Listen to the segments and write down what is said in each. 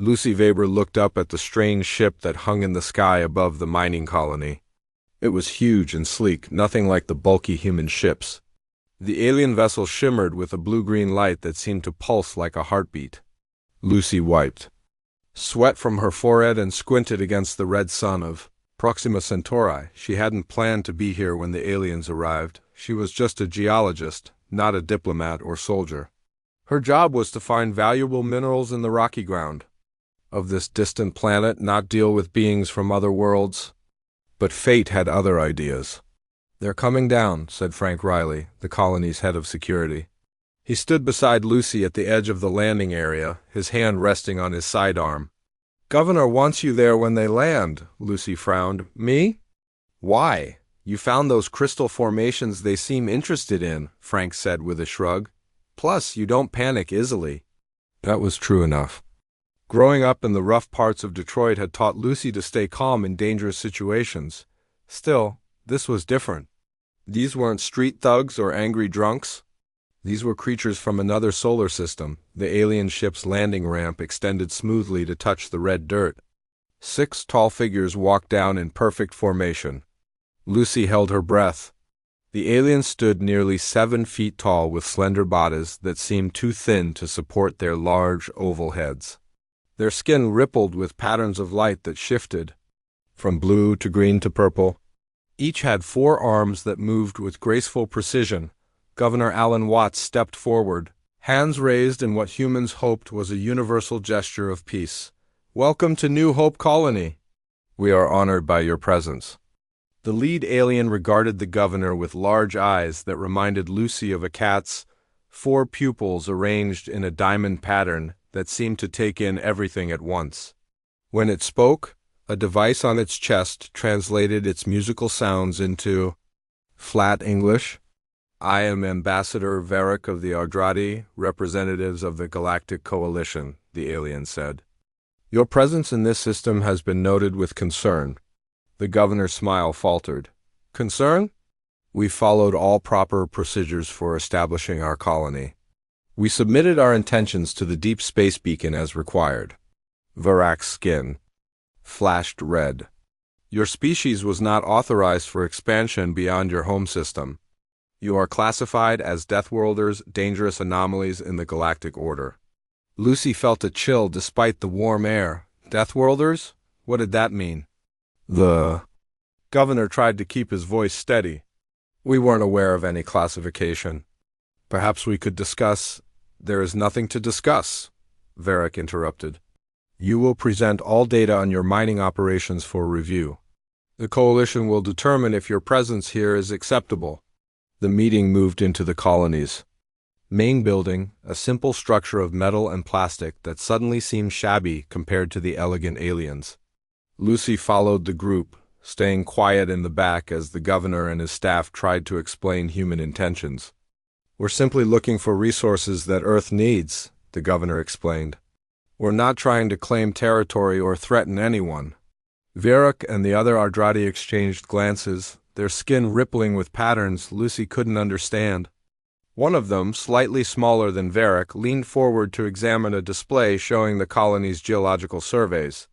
Lucy Weber looked up at the strange ship that hung in the sky above the mining colony. It was huge and sleek, nothing like the bulky human ships. The alien vessel shimmered with a blue-green light that seemed to pulse like a heartbeat. Lucy wiped sweat from her forehead and squinted against the red sun of Proxima Centauri. She hadn't planned to be here when the aliens arrived. She was just a geologist, not a diplomat or soldier. Her job was to find valuable minerals in the rocky ground of this distant planet, not deal with beings from other worlds. But fate had other ideas. "They're coming down," said Frank Riley, the colony's head of security. He stood beside Lucy at the edge of the landing area, his hand resting on his sidearm. "Governor wants you there when they land," Lucy frowned. "Me? Why? You found those crystal formations they seem interested in," Frank said with a shrug. "Plus, you don't panic easily." That was true enough. Growing up in the rough parts of Detroit had taught Lucy to stay calm in dangerous situations. Still, this was different. These weren't street thugs or angry drunks. These were creatures from another solar system. The alien ship's landing ramp extended smoothly to touch the red dirt. 6 tall figures walked down in perfect formation. Lucy held her breath. The aliens stood nearly 7 feet tall with slender bodies that seemed too thin to support their large oval heads. Their skin rippled with patterns of light that shifted from blue to green to purple. Each had 4 arms that moved with graceful precision. Governor Alan Watts stepped forward, hands raised in what humans hoped was a universal gesture of peace. "Welcome to New Hope Colony. We are honored by your presence." The lead alien regarded the governor with large eyes that reminded Lucy of a cat's, 4 pupils arranged in a diamond pattern that seemed to take in everything at once. When it spoke, a device on its chest translated its musical sounds into flat English. "I am Ambassador Varric of the Ardradi, representatives of the Galactic Coalition," the alien said. "Your presence in this system has been noted with concern." The governor's smile faltered. "Concern? We followed all proper procedures for establishing our colony. We submitted our intentions to the deep space beacon as required." Varrac's skin flashed red. "Your species was not authorized for expansion beyond your home system. You are classified as Deathworlders, dangerous anomalies in the galactic order." Lucy felt a chill despite the warm air. Deathworlders? What did that mean? The governor tried to keep his voice steady. "We weren't aware of any classification. Perhaps we could discuss—" "There is nothing to discuss," Varric interrupted. "You will present all data on your mining operations for review. The Coalition will determine if your presence here is acceptable." The meeting moved into the colony's main building, a simple structure of metal and plastic that suddenly seemed shabby compared to the elegant aliens. Lucy followed the group, staying quiet in the back as the governor and his staff tried to explain human intentions. "We're simply looking for resources that Earth needs," the governor explained. "We're not trying to claim territory or threaten anyone." Varric and the other Ardradi exchanged glances, their skin rippling with patterns Lucy couldn't understand. One of them, slightly smaller than Varric, leaned forward to examine a display showing the colony's geological surveys.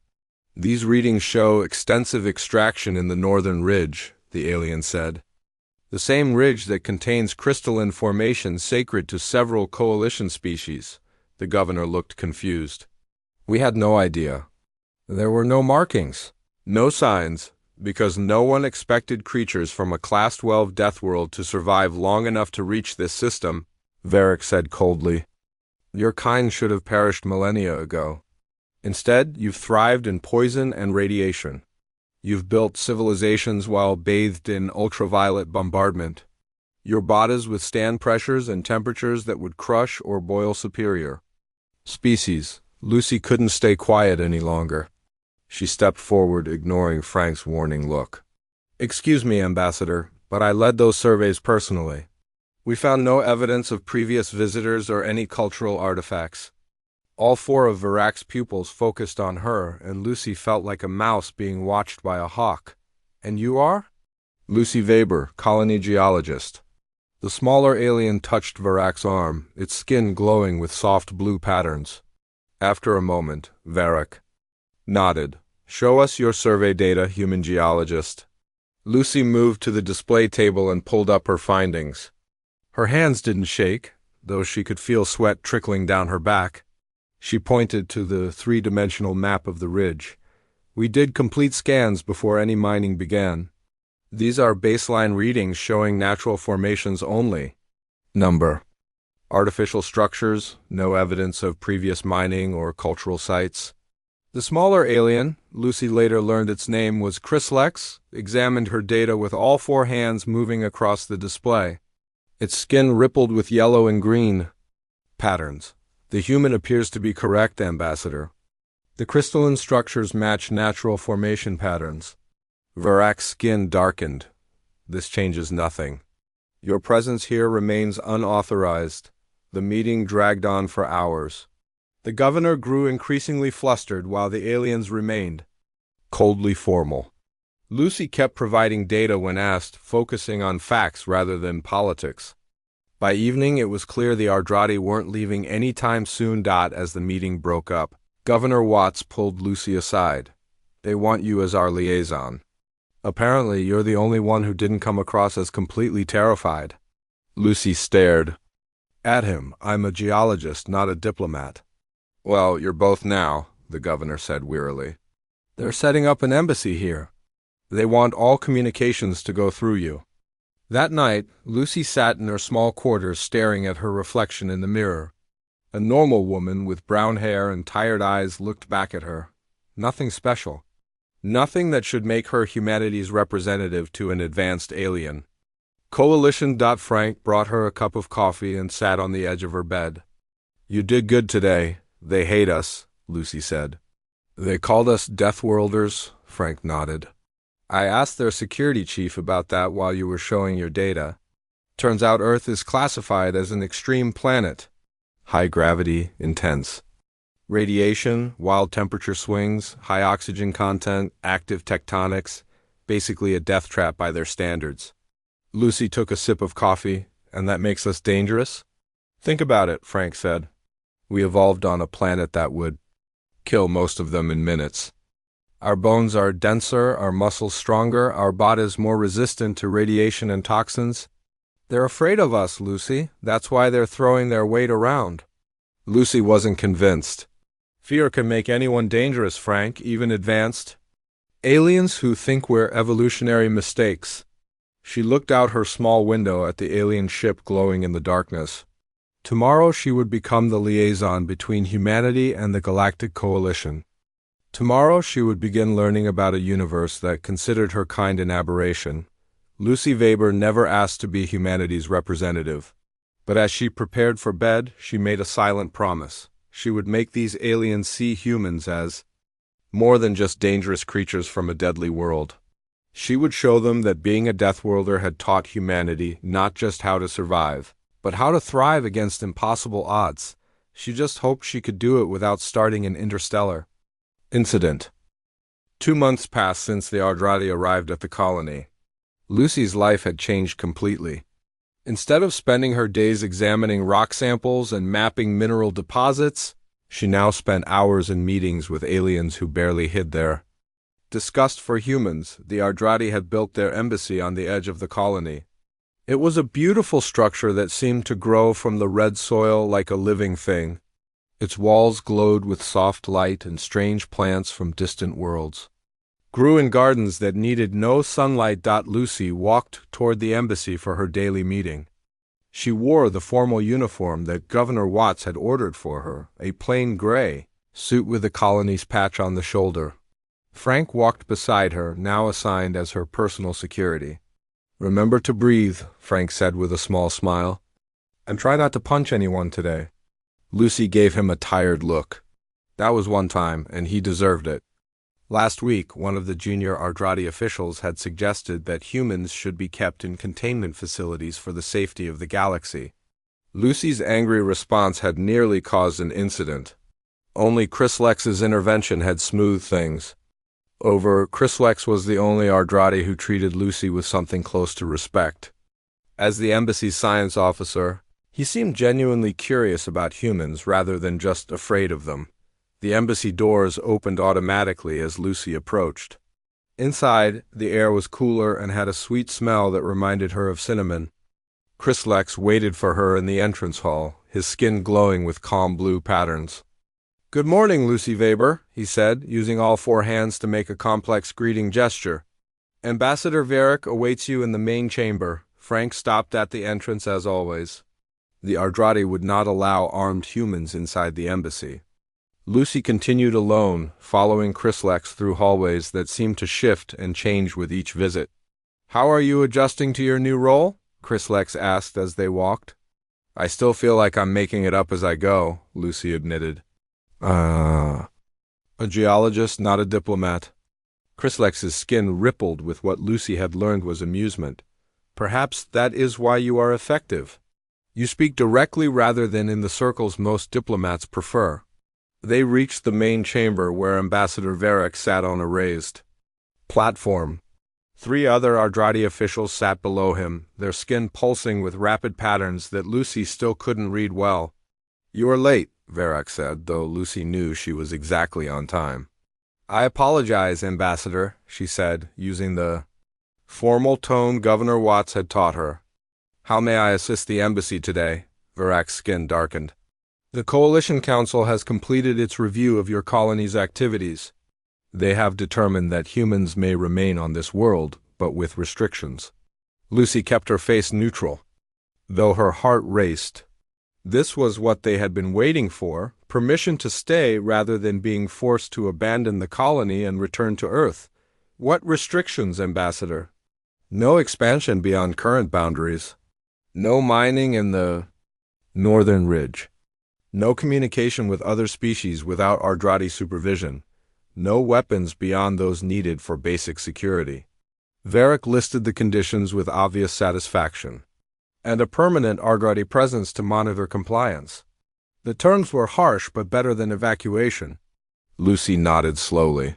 "These readings show extensive extraction in the northern ridge," the alien said. "The same ridge that contains crystalline formations sacred to several coalition species." The governor looked confused. "We had no idea. There were no markings, no signs, because no one expected creatures from a Class 12 death world to survive long enough to reach this system," Varric said coldly. "Your kind should have perished millennia ago. Instead, you've thrived in poison and radiation. You've built civilizations while bathed in ultraviolet bombardment. Your bodies withstand pressures and temperatures that would crush or boil superior species." Lucy couldn't stay quiet any longer. She stepped forward, ignoring Frank's warning look. "Excuse me, Ambassador, but I led those surveys personally. We found no evidence of previous visitors or any cultural artifacts." All 4 of Varrac's pupils focused on her, and Lucy felt like a mouse being watched by a hawk. "And you are?" "Lucy Weber, colony geologist." The smaller alien touched Varrac's arm, its skin glowing with soft blue patterns. After a moment, Varric nodded. Show us your survey data, human geologist. Lucy moved to the display table and pulled up her findings. Her hands didn't shake, though she could feel sweat trickling down her back. She pointed to the three-dimensional map of the ridge. We did complete scans before any mining began. These are baseline readings showing natural formations only. Number. Artificial structures, no evidence of previous mining or cultural sites. The smaller alien, Lucy later learned its name was Chryslex, examined her data with all four hands moving across the display. Its skin rippled with yellow and green patterns. The human appears to be correct, Ambassador. The crystalline structures match natural formation patterns. Varrac's skin darkened. This changes nothing. Your presence here remains unauthorized. The meeting dragged on for hours. The governor grew increasingly flustered while the aliens remained coldly formal. Lucy kept providing data when asked, focusing on facts rather than politics. By evening, it was clear the Ardrati weren't leaving any time soon. As the meeting broke up, Governor Watts pulled Lucy aside. They want you as our liaison. Apparently, you're the only one who didn't come across as completely terrified. Lucy stared at him. I'm a geologist, not a diplomat. Well, you're both now, the governor said wearily. They're setting up an embassy here. They want all communications to go through you. That night, Lucy sat in her small quarters staring at her reflection in the mirror. A normal woman with brown hair and tired eyes looked back at her. Nothing special. Nothing that should make her humanity's representative to an advanced alien. Coalition. Frank brought her a cup of coffee and sat on the edge of her bed. You did good today. They hate us, Lucy said. They called us Deathworlders, Frank nodded. I asked their security chief about that while you were showing your data. Turns out Earth is classified as an extreme planet. High gravity, intense. Radiation, wild temperature swings, high oxygen content, active tectonics, basically a death trap by their standards. Lucy took a sip of coffee, and that makes us dangerous? Think about it, Frank said. We evolved on a planet that would kill most of them in minutes. Our bones are denser, our muscles stronger, our bodies more resistant to radiation and toxins. They're afraid of us, Lucy. That's why they're throwing their weight around. Lucy wasn't convinced. Fear can make anyone dangerous, Frank, even advanced. Aliens who think we're evolutionary mistakes. She looked out her small window at the alien ship glowing in the darkness. Tomorrow she would become the liaison between humanity and the Galactic Coalition. Tomorrow she would begin learning about a universe that considered her kind an aberration. Lucy Weber never asked to be humanity's representative. But as she prepared for bed, she made a silent promise. She would make these aliens see humans as more than just dangerous creatures from a deadly world. She would show them that being a Deathworlder had taught humanity not just how to survive, but how to thrive against impossible odds. She just hoped she could do it without starting an interstellar incident. 2 months passed since the Ardrati arrived at the colony. Lucy's life had changed completely. Instead of spending her days examining rock samples and mapping mineral deposits, she now spent hours in meetings with aliens who barely hid their disgust for humans. The Ardrati had built their embassy on the edge of the colony. It was a beautiful structure that seemed to grow from the red soil like a living thing. Its walls glowed with soft light and strange plants from distant worlds grew in gardens that needed no sunlight. Lucy walked toward the embassy for her daily meeting. She wore the formal uniform that Governor Watts had ordered for her, a plain gray suit with the colony's patch on the shoulder. Frank walked beside her, now assigned as her personal security. Remember to breathe, Frank said with a small smile. And try not to punch anyone today. Lucy gave him a tired look. That was one time, and he deserved it. Last week, one of the junior Ardrati officials had suggested that humans should be kept in containment facilities for the safety of the galaxy. Lucy's angry response had nearly caused an incident. Only Chryslex's intervention had smoothed things. Chryslex was the only Ardrati who treated Lucy with something close to respect. As the embassy's science officer, he seemed genuinely curious about humans rather than just afraid of them. The embassy doors opened automatically as Lucy approached. Inside, the air was cooler and had a sweet smell that reminded her of cinnamon. Chris waited for her in the entrance hall, his skin glowing with calm blue patterns. "Good morning, Lucy Weber," he said, using all four hands to make a complex greeting gesture. "Ambassador Varric awaits you in the main chamber." Frank stopped at the entrance as always. The Ardrati would not allow armed humans inside the embassy. Lucy continued alone, following Chris through hallways that seemed to shift and change with each visit. "How are you adjusting to your new role?" Chris asked as they walked. "I still feel like I'm making it up as I go," Lucy admitted. A geologist, not a diplomat." Chris skin rippled with what Lucy had learned was amusement. "Perhaps that is why you are effective. You speak directly rather than in the circles most diplomats prefer." They reached the main chamber where Ambassador Varric sat on a raised platform. 3 other Ardrati officials sat below him, their skin pulsing with rapid patterns that Lucy still couldn't read well. "You are late," Varric said, though Lucy knew she was exactly on time. "I apologize, Ambassador," she said, using the formal tone Governor Watts had taught her. "How may I assist the embassy today?" Varric's skin darkened. "The Coalition Council has completed its review of your colony's activities. They have determined that humans may remain on this world, but with restrictions." Lucy kept her face neutral, though her heart raced. This was what they had been waiting for, permission to stay rather than being forced to abandon the colony and return to Earth. "What restrictions, Ambassador?" "No expansion beyond current boundaries. No mining in the northern ridge. No communication with other species without Ardrati supervision. No weapons beyond those needed for basic security." Varric listed the conditions with obvious satisfaction. "And a permanent Ardrati presence to monitor compliance." The terms were harsh but better than evacuation. Lucy nodded slowly.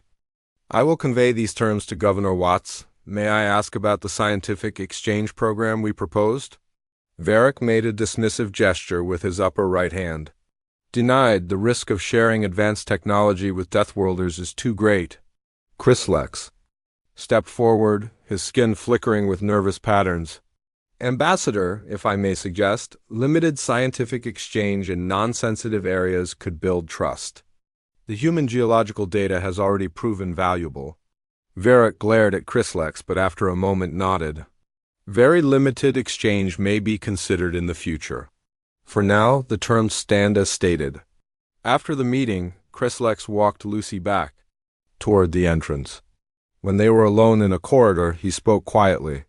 "I will convey these terms to Governor Watts. May I ask about the scientific exchange program we proposed?" Varric made a dismissive gesture with his upper right hand. "Denied. The risk of sharing advanced technology with Deathworlders is too great." Chris stepped forward, his skin flickering with nervous patterns. "Ambassador, if I may suggest, limited scientific exchange in non-sensitive areas could build trust. The human geological data has already proven valuable." Varric glared at Chris but after a moment nodded. "Very limited exchange may be considered in the future. For now, the terms stand as stated." After the meeting, Chris walked Lucy back toward the entrance. When they were alone in a corridor, he spoke quietly.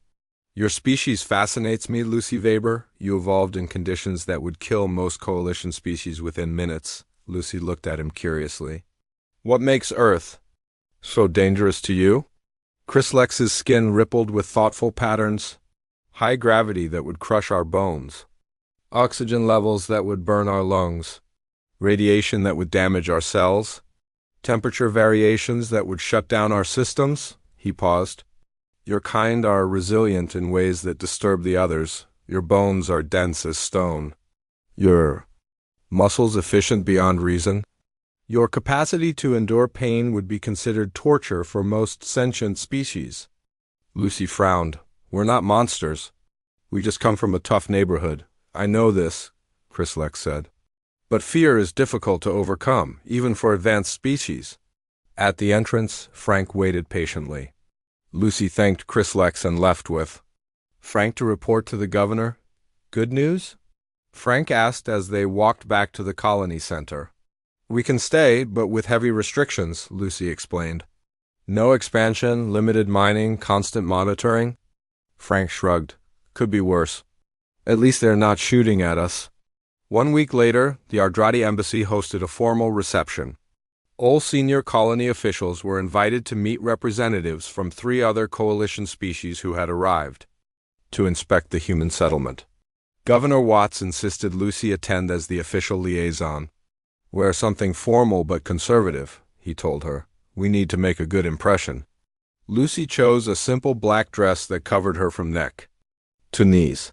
"Your species fascinates me, Lucy Weber. You evolved in conditions that would kill most Coalition species within minutes." Lucy looked at him curiously. "What makes Earth so dangerous to you?" Chris skin rippled with thoughtful patterns. "High gravity that would crush our bones. Oxygen levels that would burn our lungs. Radiation that would damage our cells. Temperature variations that would shut down our systems." He paused. "Your kind are resilient in ways that disturb the others. Your bones are dense as stone. Your muscles efficient beyond reason. Your capacity to endure pain would be considered torture for most sentient species." Lucy frowned. "We're not monsters. We just come from a tough neighborhood. I know this," Chris said. "But fear is difficult to overcome, even for advanced species." At the entrance, Frank waited patiently. Lucy thanked Chris and left with, "Frank to report to the governor. Good news?" Frank asked as they walked back to the colony center. "We can stay, but with heavy restrictions," Lucy explained. "No expansion, limited mining, constant monitoring." Frank shrugged. "Could be worse. At least they're not shooting at us." 1 week later, the Ardrati embassy hosted a formal reception. All senior colony officials were invited to meet representatives from 3 other Coalition species who had arrived to inspect the human settlement. Governor Watts insisted Lucy attend as the official liaison. "Wear something formal but conservative," he told her. "We need to make a good impression." Lucy chose a simple black dress that covered her from neck to knees.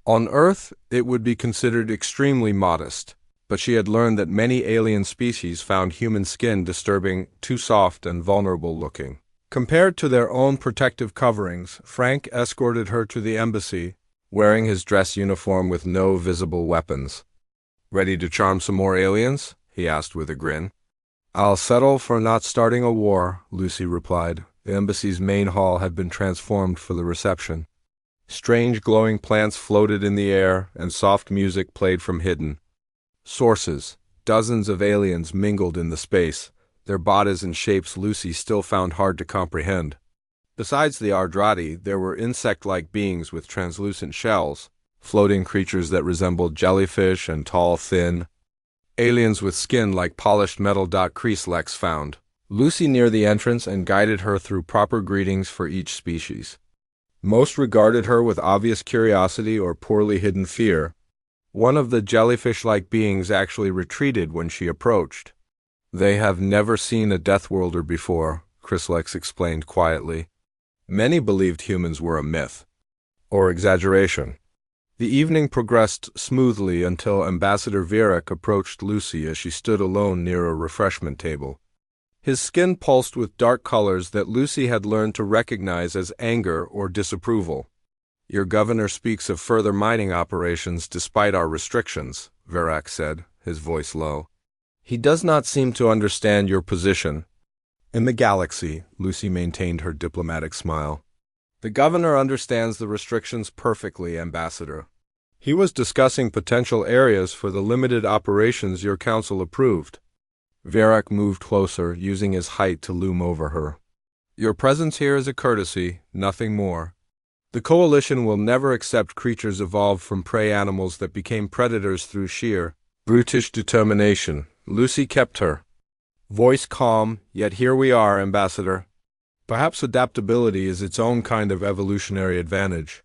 On Earth, it would be considered extremely modest. but she had learned that many alien species found human skin disturbing, too soft and vulnerable looking. Compared to their own protective coverings, Frank escorted her to the embassy, wearing his dress uniform with no visible weapons. "Ready to charm some more aliens?" he asked with a grin. "I'll settle for not starting a war," Lucy replied. The embassy's main hall had been transformed for the reception. Strange glowing plants floated in the air, and soft music played from hidden sources. Dozens of aliens mingled in the space, their bodies and shapes Lucy still found hard to comprehend. Besides the Ardrati, there were insect-like beings with translucent shells, floating creatures that resembled jellyfish and tall, thin aliens with skin like polished metal. Kreslek found Lucy near the entrance and guided her through proper greetings for each species. Most regarded her with obvious curiosity or poorly hidden fear. One of the jellyfish-like beings actually retreated when she approached. "They have never seen a Deathworlder before," Kreslek explained quietly. Many believed humans were a myth or exaggeration. The evening progressed smoothly until Ambassador Vierak approached Lucy as she stood alone near a refreshment table. His skin pulsed with dark colors that Lucy had learned to recognize as anger or disapproval. "Your governor speaks of further mining operations despite our restrictions," Vierak said, his voice low. "He does not seem to understand your position." "In the galaxy," Lucy maintained her diplomatic smile. "The governor understands the restrictions perfectly, Ambassador. He was discussing potential areas for the limited operations your council approved." Vierak moved closer, using his height to loom over her. "Your presence here is a courtesy, nothing more. The Coalition will never accept creatures evolved from prey animals that became predators through sheer, brutish determination." Lucy kept her voice calm, "Yet here we are, Ambassador. Perhaps adaptability is its own kind of evolutionary advantage."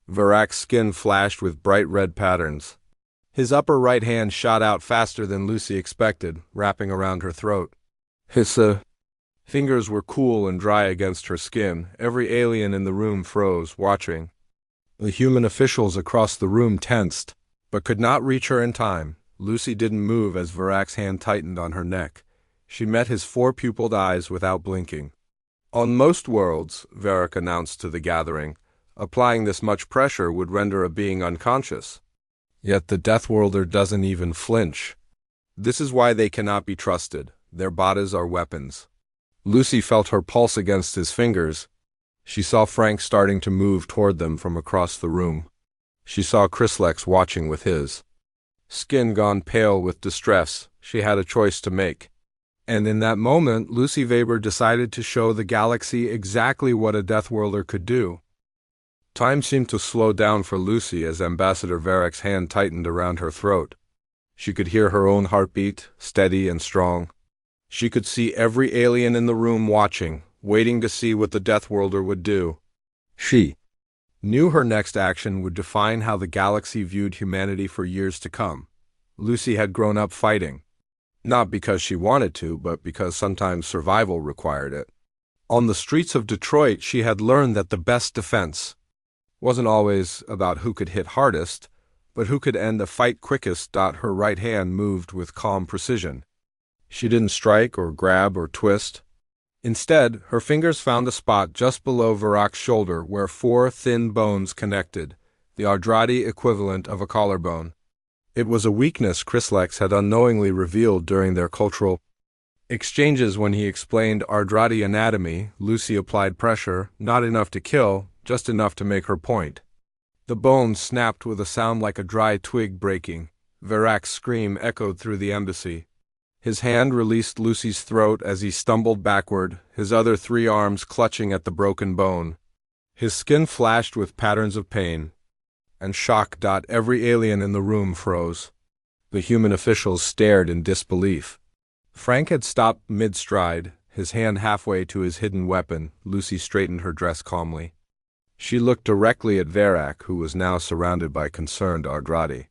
Vierak's skin flashed with bright red patterns. His upper right hand shot out faster than Lucy expected, wrapping around her throat. His fingers were cool and dry against her skin. Every alien in the room froze, watching. The human officials across the room tensed, but could not reach her in time. Lucy didn't move as Vierak's hand tightened on her neck. She met his four-pupiled eyes without blinking. "On most worlds," Vierak announced to the gathering, "applying this much pressure would render a being unconscious. Yet the Deathworlder doesn't even flinch. This is why they cannot be trusted. Their bodies are weapons." Lucy felt her pulse against his fingers. She saw Frank starting to move toward them from across the room. She saw Kreslek watching with his skin gone pale with distress. She had a choice to make. And in that moment, Lucy Weber decided to show the galaxy exactly what a Deathworlder could do. Time seemed to slow down for Lucy as Ambassador Vierak's hand tightened around her throat. She could hear her own heartbeat, steady and strong. She could see every alien in the room watching, waiting to see what the Deathworlder would do. She knew her next action would define how the galaxy viewed humanity for years to come. Lucy had grown up fighting. Not because she wanted to, but because sometimes survival required it. On the streets of Detroit, she had learned that the best defense wasn't always about who could hit hardest, but who could end a fight quickest. Her right hand moved with calm precision. She didn't strike or grab or twist. Instead, her fingers found a spot just below Vierak's shoulder where four thin bones connected, the Ardrati equivalent of a collarbone. It was a weakness Kreslek had unknowingly revealed during their cultural exchanges when he explained Ardrati anatomy. Lucy applied pressure, not enough to kill, just enough to make her point. The bone snapped with a sound like a dry twig breaking. Vierak's scream echoed through the embassy. His hand released Lucy's throat as he stumbled backward, his other three arms clutching at the broken bone. His skin flashed with patterns of pain and shock. Every alien in the room froze. The human officials stared in disbelief. Frank had stopped mid-stride, his hand halfway to his hidden weapon. Lucy straightened her dress calmly. She looked directly at Vierak, who was now surrounded by concerned Ardrati.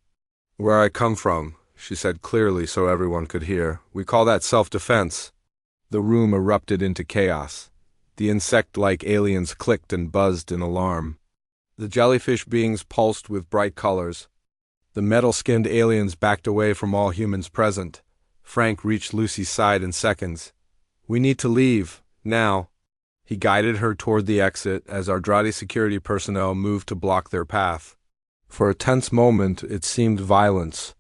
"Where I come from," she said clearly so everyone could hear, "we call that self-defense." The room erupted into chaos. The insect-like aliens clicked and buzzed in alarm. The jellyfish beings pulsed with bright colors. The metal-skinned aliens backed away from all humans present. Frank reached Lucy's side in seconds. "We need to leave, now." He guided her toward the exit as Ardrati security personnel moved to block their path. For a tense moment, it seemed violence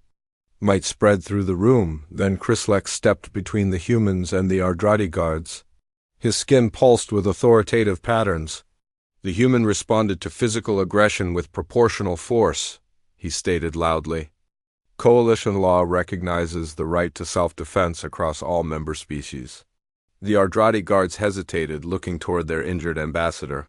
might spread through the room. Then Chryslex stepped between the humans and the Ardrati guards. His skin pulsed with authoritative patterns. "The human responded to physical aggression with proportional force," he stated loudly. "Coalition law recognizes the right to self-defense across all member species." The Ardrati guards hesitated, looking toward their injured ambassador.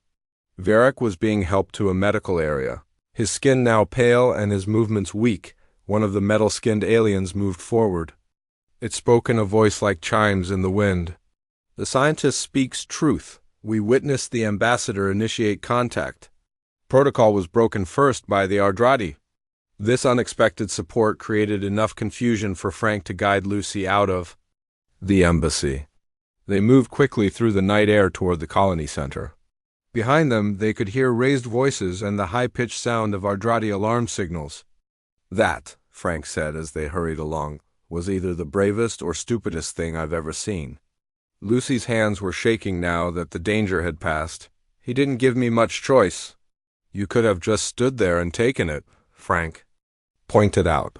Varric was being helped to a medical area. His skin now pale and his movements weak. One of the metal-skinned aliens moved forward. It spoke in a voice like chimes in the wind. "The scientist speaks truth. We witnessed the ambassador initiate contact. Protocol was broken first by the Ardrati." This unexpected support created enough confusion for Frank to guide Lucy out of the embassy. They moved quickly through the night air toward the colony center. Behind them, they could hear raised voices and the high-pitched sound of Ardrati alarm signals. "That," Frank said as they hurried along, "was either the bravest or stupidest thing I've ever seen." Lucy's hands were shaking now that the danger had passed. "He didn't give me much choice." "You could have just stood there and taken it," Frank pointed out.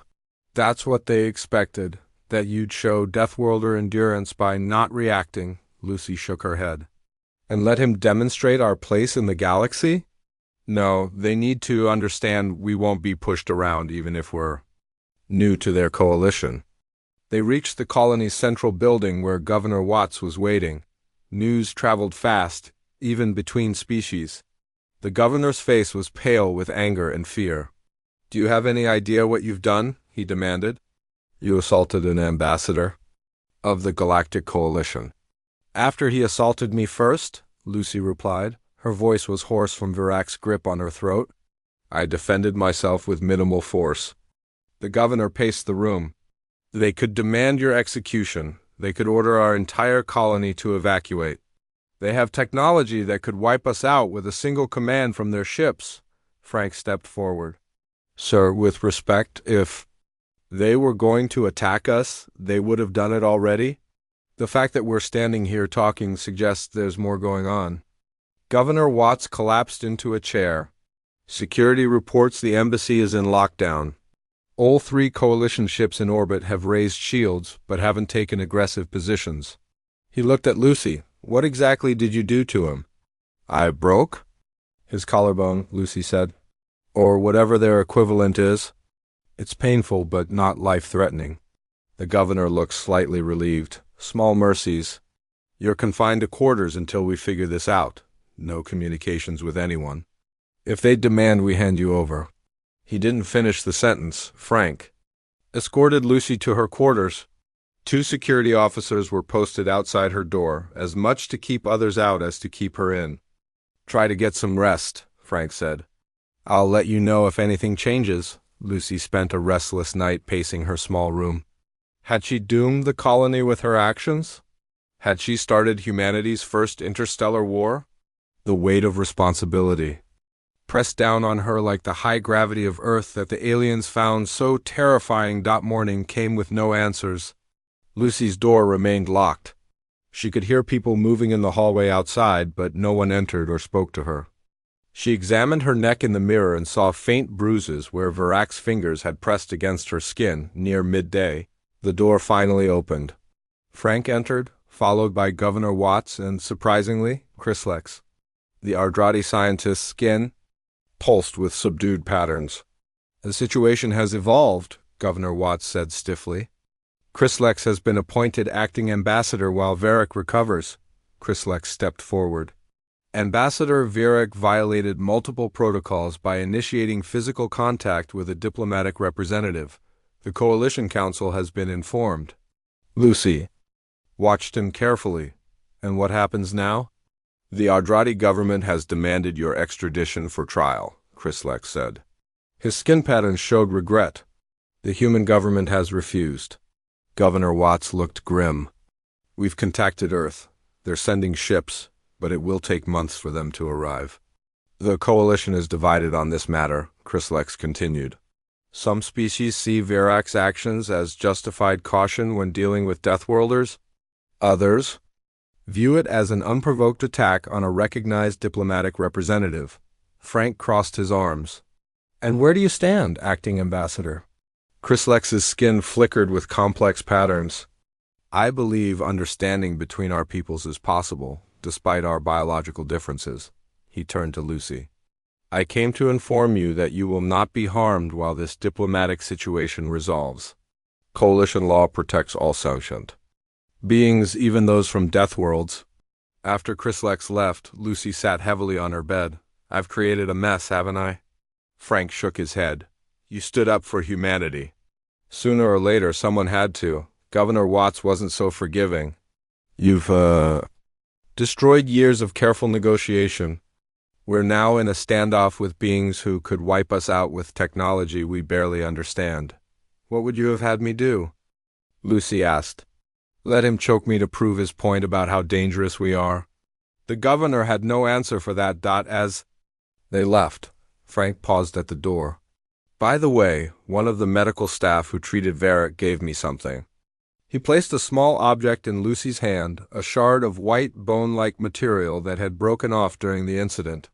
"That's what they expected, that you'd show Deathworlder endurance by not reacting," Lucy shook her head. "And let him demonstrate our place in the galaxy? No, they need to understand we won't be pushed around even if we're new to their coalition." They reached the colony's central building where Governor Watts was waiting. News traveled fast, even between species. The governor's face was pale with anger and fear. "Do you have any idea what you've done?" he demanded. "You assaulted an ambassador of the Galactic Coalition." "After he assaulted me first," Lucy replied. Her voice was hoarse from Varrac's grip on her throat. "I defended myself with minimal force." The governor paced the room. "They could demand your execution. They could order our entire colony to evacuate. They have technology that could wipe us out with a single command from their ships." Frank stepped forward. "Sir, with respect, if they were going to attack us, they would have done it already. The fact that we're standing here talking suggests there's more going on." Governor Watts collapsed into a chair. "Security reports the embassy is in lockdown. All 3 coalition ships in orbit have raised shields, but haven't taken aggressive positions." He looked at Lucy. "What exactly did you do to him?" "I broke his collarbone," Lucy said. "Or whatever their equivalent is. It's painful, but not life-threatening." The governor looked slightly relieved. "Small mercies. You're confined to quarters until we figure this out. No communications with anyone. If they demand we hand you over." He didn't finish the sentence. Frank escorted Lucy to her quarters. 2 security officers were posted outside her door, as much to keep others out as to keep her in. "Try to get some rest," Frank said. "I'll let you know if anything changes." Lucy spent a restless night pacing her small room. Had she doomed the colony with her actions? Had she started humanity's first interstellar war? The weight of responsibility pressed down on her like the high gravity of Earth that the aliens found so terrifying. Morning came with no answers. Lucy's door remained locked. She could hear people moving in the hallway outside, but no one entered or spoke to her. She examined her neck in the mirror and saw faint bruises where Varrac's fingers had pressed against her skin near midday. The door finally opened. Frank entered, followed by Governor Watts and, surprisingly, Chryslex. The Ardrati scientist's skin pulsed with subdued patterns. "The situation has evolved," Governor Watts said stiffly. "Chryslex has been appointed acting ambassador while Varric recovers." Chryslex stepped forward. "Ambassador Varric violated multiple protocols by initiating physical contact with a diplomatic representative. The Coalition Council has been informed." Lucy watched him carefully. "And what happens now?" "The Ardrati government has demanded your extradition for trial," Chryslex said. His skin patterns showed regret. "The human government has refused." Governor Watts looked grim. "We've contacted Earth. They're sending ships, but it will take months for them to arrive." "The coalition is divided on this matter," Chryslex continued. Some species see Virak's actions as justified caution when dealing with Deathworlders. Others view it as an unprovoked attack on a recognized diplomatic representative. Frank crossed his arms. And where do you stand, acting ambassador? Chryslex's skin flickered with complex patterns. I believe understanding between our peoples is possible, despite our biological differences. He turned to Lucy. I came to inform you that you will not be harmed while this diplomatic situation resolves. Coalition law protects all sentient beings, even those from death worlds. After Chryslax left, Lucy sat heavily on her bed. I've created a mess, haven't I? Frank shook his head. You stood up for humanity. Sooner or later, someone had to. Governor Watts wasn't so forgiving. You've, destroyed years of careful negotiation. We're now in a standoff with beings who could wipe us out with technology we barely understand. What would you have had me do? Lucy asked. Let him choke me to prove his point about how dangerous we are. The governor had no answer for that. As they left, Frank paused at the door. By the way, one of the medical staff who treated Varric gave me something. He placed a small object in Lucy's hand, a shard of white bone-like material that had broken off during the incident.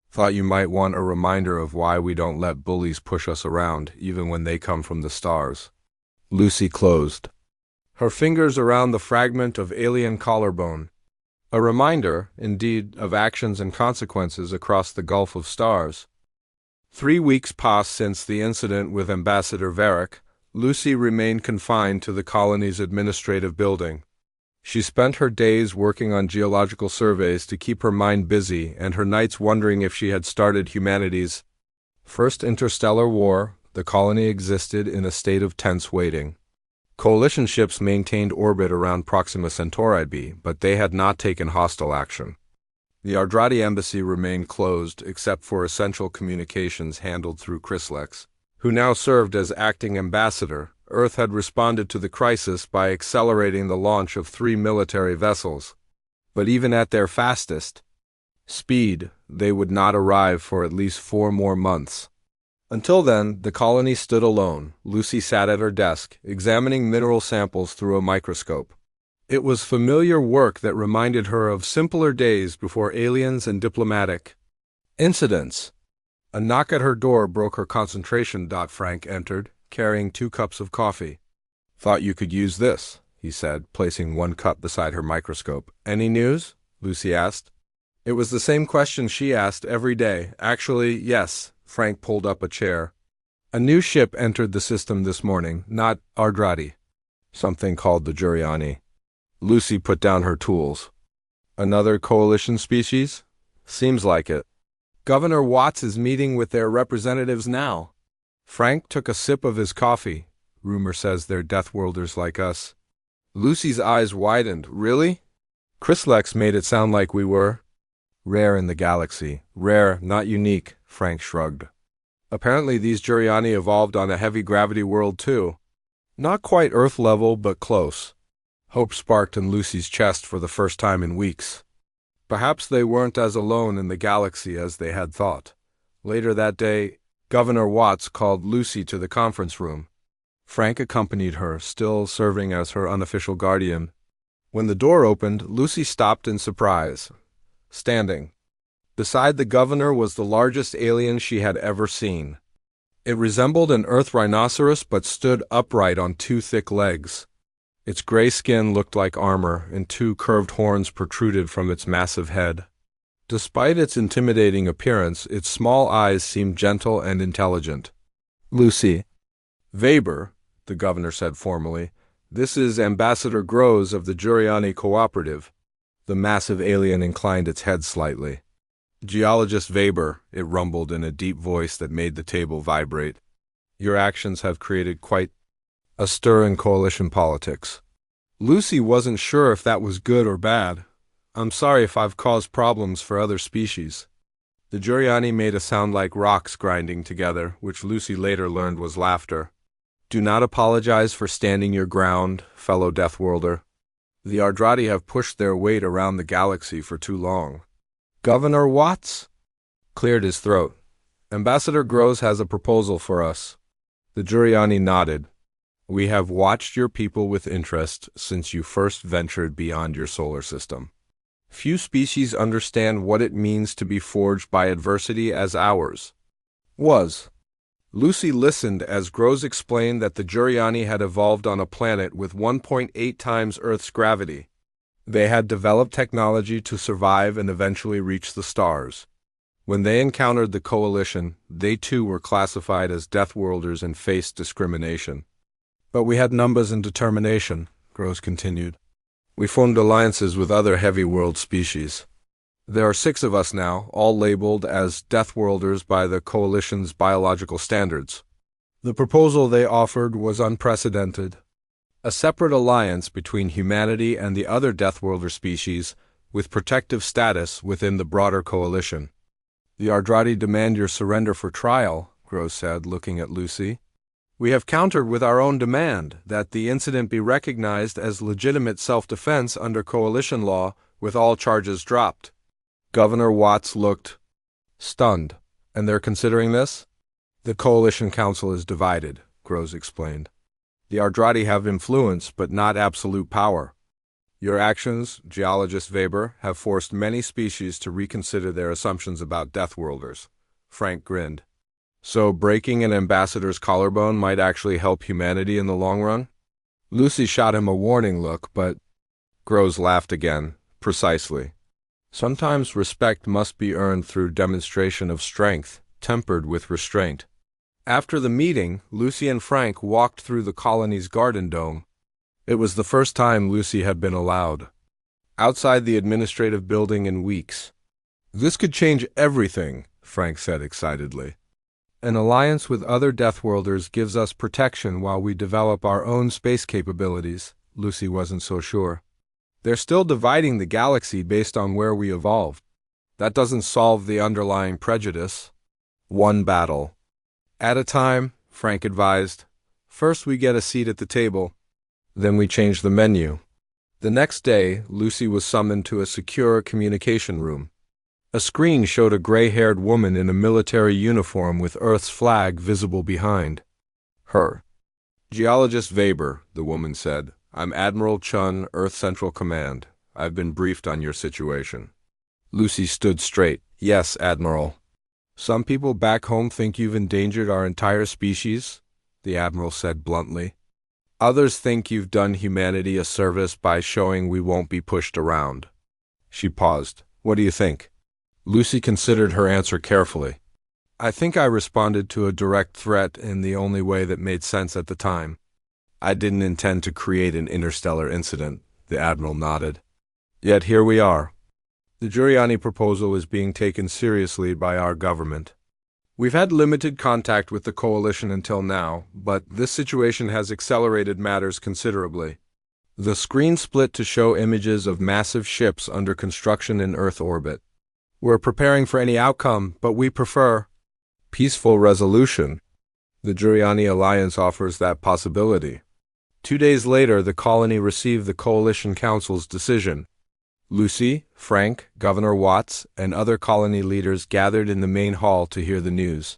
Thought you might want a reminder of why we don't let bullies push us around, even when they come from the stars. Lucy closed her fingers around the fragment of alien collarbone. A reminder, indeed, of actions and consequences across the Gulf of Stars. 3 weeks passed since the incident with Ambassador Varric. Lucy remained confined to the colony's administrative building. She spent her days working on geological surveys to keep her mind busy and her nights wondering if she had started humanity's first interstellar war. The colony existed in a state of tense waiting. Coalition ships maintained orbit around Proxima Centauri b, but they had not taken hostile action. The Ardrati embassy remained closed except for essential communications handled through Chryslax, who now served as acting ambassador. Earth had responded to the crisis by accelerating the launch of 3 military vessels. But even at their fastest speed, they would not arrive for at least 4 more months. Until then, the colony stood alone. Lucy sat at her desk, examining mineral samples through a microscope. It was familiar work that reminded her of simpler days before aliens and diplomatic incidents. A knock at her door broke her concentration. Frank entered, carrying 2 cups of coffee. Thought you could use this, he said, placing 1 cup beside her microscope. Any news? Lucy asked. It was the same question she asked every day. Actually, yes. Frank pulled up a chair. A new ship entered the system this morning, not Ardrati. Something called the Juriani. Lucy put down her tools. Another coalition species? Seems like it. Governor Watts is meeting with their representatives now. Frank took a sip of his coffee. Rumor says they're Deathworlders like us. Lucy's eyes widened. Really? Chryslax made it sound like we were rare in the galaxy. Rare, not unique, Frank shrugged. Apparently these Juriani evolved on a heavy gravity world too. Not quite Earth level, but close. Hope sparked in Lucy's chest for the first time in weeks. Perhaps they weren't as alone in the galaxy as they had thought. Later that day, Governor Watts called Lucy to the conference room. Frank accompanied her, still serving as her unofficial guardian. When the door opened, Lucy stopped in surprise. Standing beside the governor was the largest alien she had ever seen. It resembled an Earth rhinoceros but stood upright on 2 thick legs. Its gray skin looked like armor, and 2 curved horns protruded from its massive head. Despite its intimidating appearance, its small eyes seemed gentle and intelligent. Lucy. Weber, the governor said formally, this is Ambassador Groves of the Juriani Cooperative. The massive alien inclined its head slightly. Geologist Weber, it rumbled in a deep voice that made the table vibrate. Your actions have created quite a stir in coalition politics. Lucy wasn't sure if that was good or bad. I'm sorry if I've caused problems for other species. The Juriani made a sound like rocks grinding together, which Lucy later learned was laughter. Do not apologize for standing your ground, fellow Deathworlder. The Ardrati have pushed their weight around the galaxy for too long. Governor Watts cleared his throat. Ambassador Groves has a proposal for us. The Juriani nodded. We have watched your people with interest since you first ventured beyond your solar system. Few species understand what it means to be forged by adversity as ours was. Lucy listened as Groves explained that the Juriani had evolved on a planet with 1.8 times Earth's gravity. They had developed technology to survive and eventually reach the stars. When they encountered the Coalition, they too were classified as Deathworlders and faced discrimination. But we had numbers and determination, Groves continued. We formed alliances with other heavy world species. There are 6 of us now, all labeled as Deathworlders by the Coalition's biological standards. The proposal they offered was unprecedented. A separate alliance between humanity and the other Deathworlder species, with protective status within the broader Coalition. The Ardrati demand your surrender for trial, Groves said, looking at Lucy. We have countered with our own demand that the incident be recognized as legitimate self-defense under Coalition law, with all charges dropped. Governor Watts looked stunned. And they're considering this? The Coalition Council is divided, Groves explained. The Ardrati have influence, but not absolute power. Your actions, geologist Weber, have forced many species to reconsider their assumptions about Deathworlders. Frank grinned. So breaking an ambassador's collarbone might actually help humanity in the long run? Lucy shot him a warning look, but Groves laughed again. Precisely. Sometimes respect must be earned through demonstration of strength, tempered with restraint. After the meeting, Lucy and Frank walked through the colony's garden dome. It was the first time Lucy had been allowed outside the administrative building in weeks. This could change everything, Frank said excitedly. An alliance with other Deathworlders gives us protection while we develop our own space capabilities. Lucy wasn't so sure. They're still dividing the galaxy based on where we evolved. That doesn't solve the underlying prejudice. One battle at a time, Frank advised. First we get a seat at the table, then we change the menu. The next day, Lucy was summoned to a secure communication room. A screen showed a gray-haired woman in a military uniform with Earth's flag visible behind her. Geologist Weber, the woman said. I'm Admiral Chun, Earth Central Command. I've been briefed on your situation. Lucy stood straight. Yes, Admiral. Some people back home think you've endangered our entire species, the Admiral said bluntly. Others think you've done humanity a service by showing we won't be pushed around. She paused. What do you think? Lucy considered her answer carefully. I think I responded to a direct threat in the only way that made sense at the time. I didn't intend to create an interstellar incident, the Admiral nodded. Yet here we are. The Juriani proposal is being taken seriously by our government. We've had limited contact with the Coalition until now, but this situation has accelerated matters considerably. The screen split to show images of massive ships under construction in Earth orbit. We're preparing for any outcome, but we prefer peaceful resolution. The Juriani Alliance offers that possibility. 2 days later, the colony received the Coalition Council's decision. Lucy, Frank, Governor Watts, and other colony leaders gathered in the main hall to hear the news.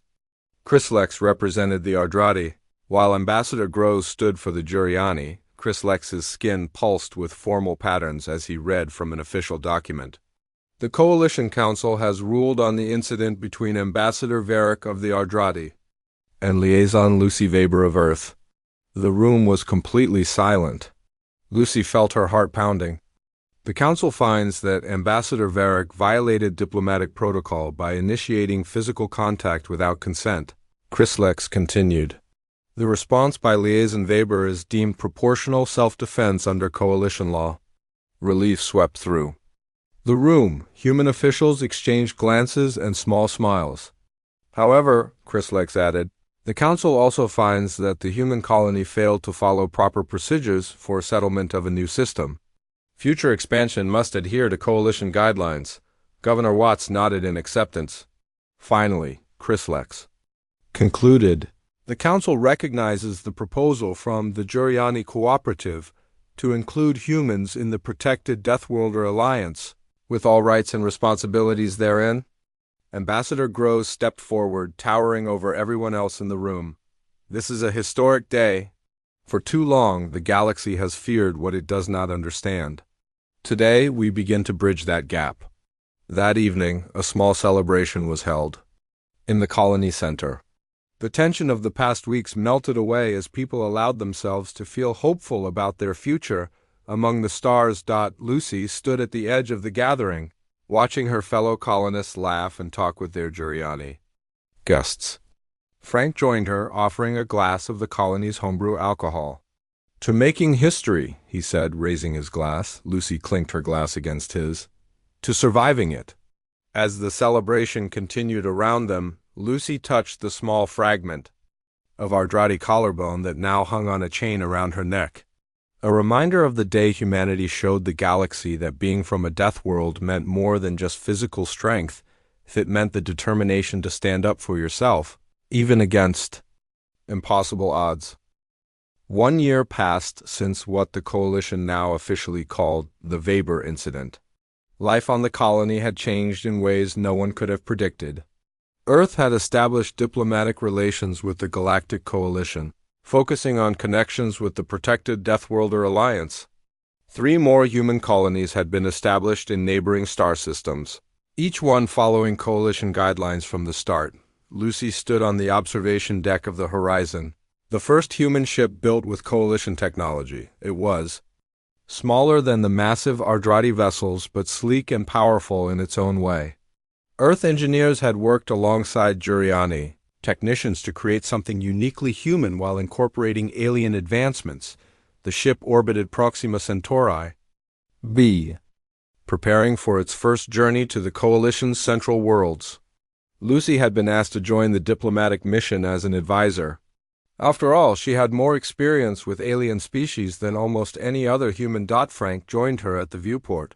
Chryslex represented the Ardrati, while Ambassador Groves stood for the Juriani. Chryslex's skin pulsed with formal patterns as he read from an official document. The Coalition Council has ruled on the incident between Ambassador Varric of the Ardrati and Liaison Lucy Weber of Earth. The room was completely silent. Lucy felt her heart pounding. The Council finds that Ambassador Varric violated diplomatic protocol by initiating physical contact without consent. Chryslex continued. The response by Liaison Weber is deemed proportional self-defense under Coalition law. Relief swept through the room. Human officials exchanged glances and small smiles. However, Chryslex added, the Council also finds that the human colony failed to follow proper procedures for settlement of a new system. Future expansion must adhere to Coalition guidelines. Governor Watts nodded in acceptance. Finally, Chryslex concluded, the Council recognizes the proposal from the Juriani Cooperative to include humans in the protected Deathworlder Alliance, with all rights and responsibilities therein. Ambassador Groves stepped forward, towering over everyone else in the room. This is a historic day. For too long, the galaxy has feared what it does not understand. Today, we begin to bridge that gap. That evening, a small celebration was held in the colony center. The tension of the past weeks melted away as people allowed themselves to feel hopeful about their future among the stars. Lucy stood at the edge of the gathering, watching her fellow colonists laugh and talk with their Juriani guests. Frank joined her, offering a glass of the colony's homebrew alcohol. "To making history," he said, raising his glass. Lucy clinked her glass against his. "To surviving it." As the celebration continued around them, Lucy touched the small fragment of Ardrati collarbone that now hung on a chain around her neck. A reminder of the day humanity showed the galaxy that being from a death world meant more than just physical strength, if it meant the determination to stand up for yourself, even against impossible odds. 1 year passed since what the Coalition now officially called the Weber Incident. Life on the colony had changed in ways no one could have predicted. Earth had established diplomatic relations with the Galactic Coalition, focusing on connections with the protected Deathworlder alliance. 3 more human colonies had been established in neighboring star systems, each one following Coalition guidelines from the start. Lucy stood on the observation deck of the Horizon, the first human ship built with Coalition technology. It was smaller than the massive Ardrati vessels, but sleek and powerful in its own way. Earth engineers had worked alongside Juriani technicians to create something uniquely human while incorporating alien advancements. The ship orbited Proxima Centauri B, preparing for its first journey to the Coalition's central worlds. Lucy had been asked to join the diplomatic mission as an advisor. After all, she had more experience with alien species than almost any other human. Frank joined her at the viewport.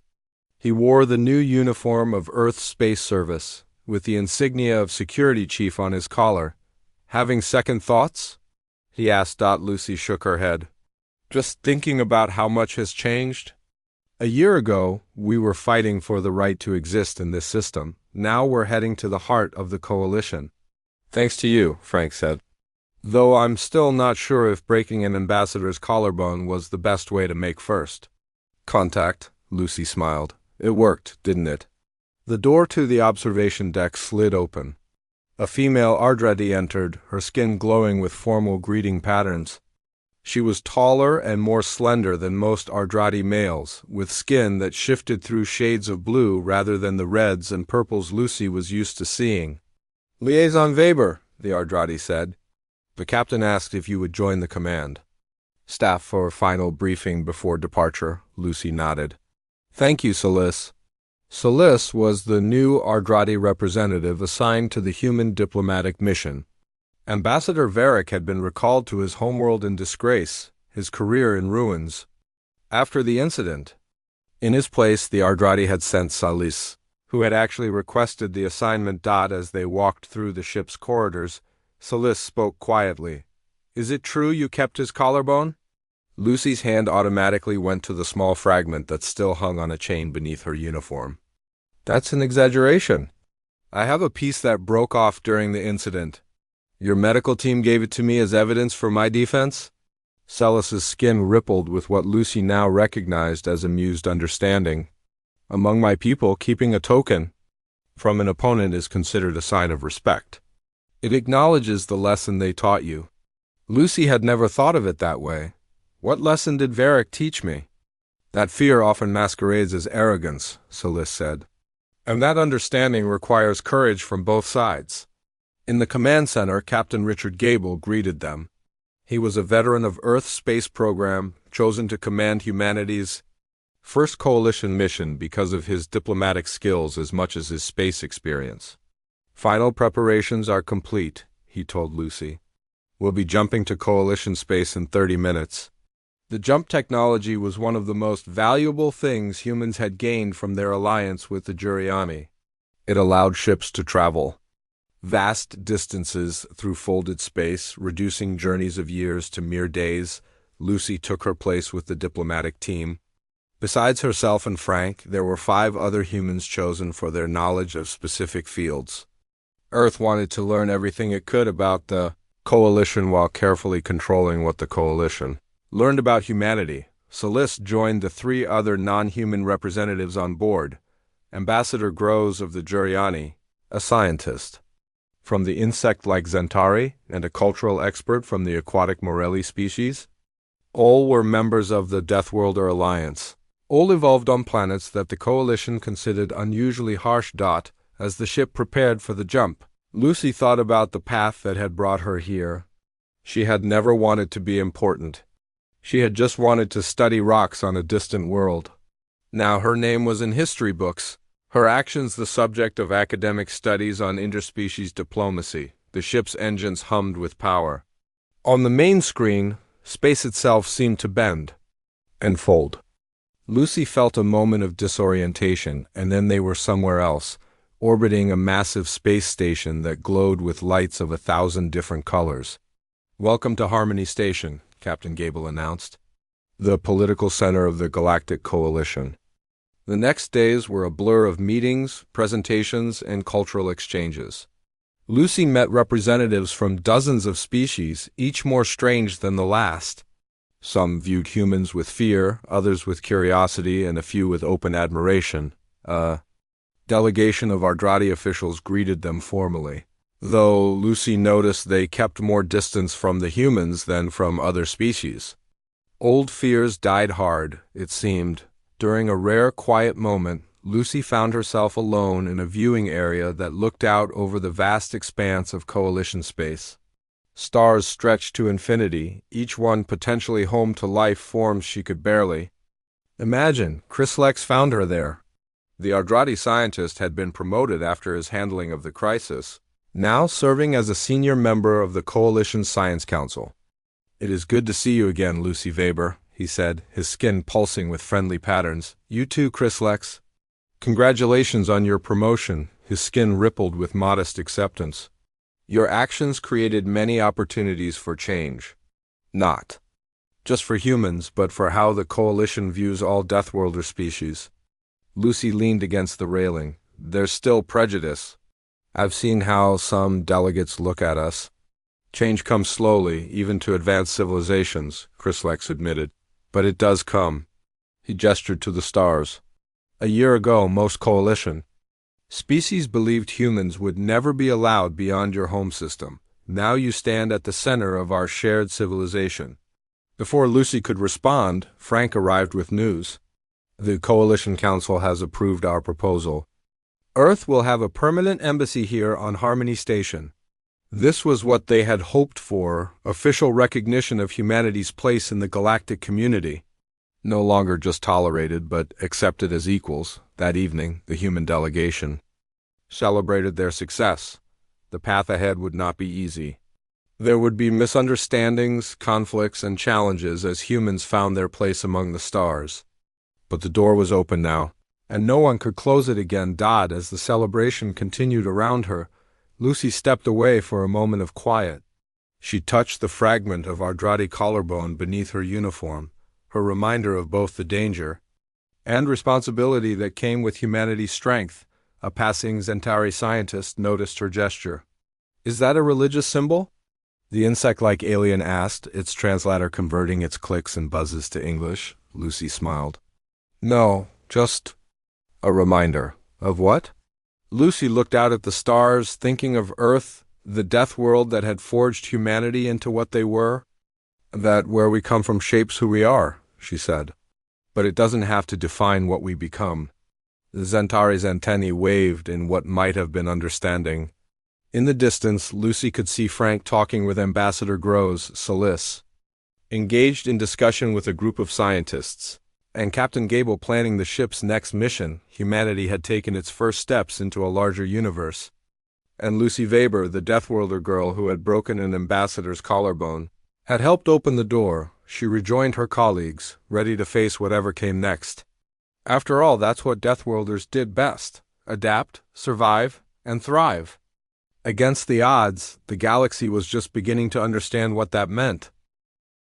He wore the new uniform of Earth's Space Service, with the insignia of Security Chief on his collar. "Having second thoughts?" he asked. Lucy shook her head. "Just thinking about how much has changed. A year ago, we were fighting for the right to exist in this system. Now we're heading to the heart of the Coalition." "Thanks to you," Frank said. "Though I'm still not sure if breaking an ambassador's collarbone was the best way to make first contact," Lucy smiled. "It worked, didn't it?" The door to the observation deck slid open. A female Ardrati entered, her skin glowing with formal greeting patterns. She was taller and more slender than most Ardrati males, with skin that shifted through shades of blue rather than the reds and purples Lucy was used to seeing. "Liaison Weber," the Ardrati said. "The captain asked if you would join the command staff for a final briefing before departure." Lucy nodded. "Thank you, Solis." Solis was the new Ardrati representative assigned to the human diplomatic mission. Ambassador Varric had been recalled to his homeworld in disgrace, his career in ruins. After the incident, in his place the Ardrati had sent Solis, who had actually requested the assignment. As they walked through the ship's corridors, Solis spoke quietly. "Is it true you kept his collarbone?" Lucy's hand automatically went to the small fragment that still hung on a chain beneath her uniform. "That's an exaggeration. I have a piece that broke off during the incident. Your medical team gave it to me as evidence for my defense?" Solis's skin rippled with what Lucy now recognized as amused understanding. "Among my people, keeping a token from an opponent is considered a sign of respect. It acknowledges the lesson they taught you." Lucy had never thought of it that way. "What lesson did Varric teach me?" "That fear often masquerades as arrogance," Solis said. "And that understanding requires courage from both sides." In the command center, Captain Richard Gable greeted them. He was a veteran of Earth's space program, chosen to command humanity's first Coalition mission because of his diplomatic skills as much as his space experience. "Final preparations are complete," he told Lucy. "We'll be jumping to Coalition space in 30 minutes. The jump technology was one of the most valuable things humans had gained from their alliance with the Juriani. It allowed ships to travel vast distances through folded space, reducing journeys of years to mere days. Lucy took her place with the diplomatic team. Besides herself and Frank, there were 5 other humans chosen for their knowledge of specific fields. Earth wanted to learn everything it could about the coalition while carefully controlling what the coalition learned about humanity. Solis joined the three other non-human representatives on board. Ambassador Groves of the Juriani, a scientist from the insect-like Zentari and a cultural expert from the aquatic Morelli species. All were members of the Deathworlder Alliance. All evolved on planets that the Coalition considered unusually harsh. As the ship prepared for the jump, Lucy thought about the path that had brought her here. She had never wanted to be important. She had just wanted to study rocks on a distant world. Now her name was in history books, her actions the subject of academic studies on interspecies diplomacy. The ship's engines hummed with power. On the main screen, space itself seemed to bend and fold. Lucy felt a moment of disorientation, and then they were somewhere else, orbiting a massive space station that glowed with lights of 1,000 different colors. "Welcome to Harmony Station," Captain Gable announced, the political center of the Galactic Coalition. The next days were a blur of meetings, presentations, and cultural exchanges. Lucy met representatives from dozens of species, each more strange than the last. Some viewed humans with fear, others with curiosity, and a few with open admiration. A delegation of Ardrati officials greeted them formally, though Lucy noticed they kept more distance from the humans than from other species. Old fears died hard, it seemed. During a rare, quiet moment, Lucy found herself alone in a viewing area that looked out over the vast expanse of Coalition space. Stars stretched to infinity, each one potentially home to life forms she could barely imagine. Chryslex found her there. The Ardrati scientist had been promoted after his handling of the crisis, now serving as a senior member of the Coalition Science Council. "It is good to see you again, Lucy Weber," he said, his skin pulsing with friendly patterns. "You too, Chryslex." "Congratulations on your promotion." His skin rippled with modest acceptance. "Your actions created many opportunities for change. Not just for humans, but for how the Coalition views all Deathworlder species." Lucy leaned against the railing. "There's still prejudice. I've seen how some delegates look at us." "Change comes slowly, even to advanced civilizations," Chryslex admitted. "But it does come." He gestured to the stars. "A year ago, most Coalition species believed humans would never be allowed beyond your home system. Now you stand at the center of our shared civilization." Before Lucy could respond, Frank arrived with news. "The Coalition Council has approved our proposal. Earth will have a permanent embassy here on Harmony Station." This was what they had hoped for, official recognition of humanity's place in the galactic community. No longer just tolerated, but accepted as equals. That evening, the human delegation celebrated their success. The path ahead would not be easy. There would be misunderstandings, conflicts, and challenges as humans found their place among the stars. But the door was open now, and no one could close it again. As the celebration continued around her, Lucy stepped away for a moment of quiet. She touched the fragment of Ardrati collarbone beneath her uniform, her reminder of both the danger and responsibility that came with humanity's strength. A passing Zentari scientist noticed her gesture. "Is that a religious symbol?" the insect-like alien asked, its translator converting its clicks and buzzes to English. Lucy smiled. "No, just a reminder." "Of what?" Lucy looked out at the stars, thinking of Earth, the death world that had forged humanity into what they were. "That where we come from shapes who we are," she said. "But it doesn't have to define what we become." The Zentari's antennae waved in what might have been understanding. In the distance, Lucy could see Frank talking with Ambassador Groves, Solis, engaged in discussion with a group of scientists, and Captain Gable planning the ship's next mission. Humanity had taken its first steps into a larger universe. And Lucy Weber, the Deathworlder girl who had broken an ambassador's collarbone, had helped open the door. She rejoined her colleagues, ready to face whatever came next. After all, that's what Deathworlders did best: adapt, survive, and thrive. Against the odds, the galaxy was just beginning to understand what that meant.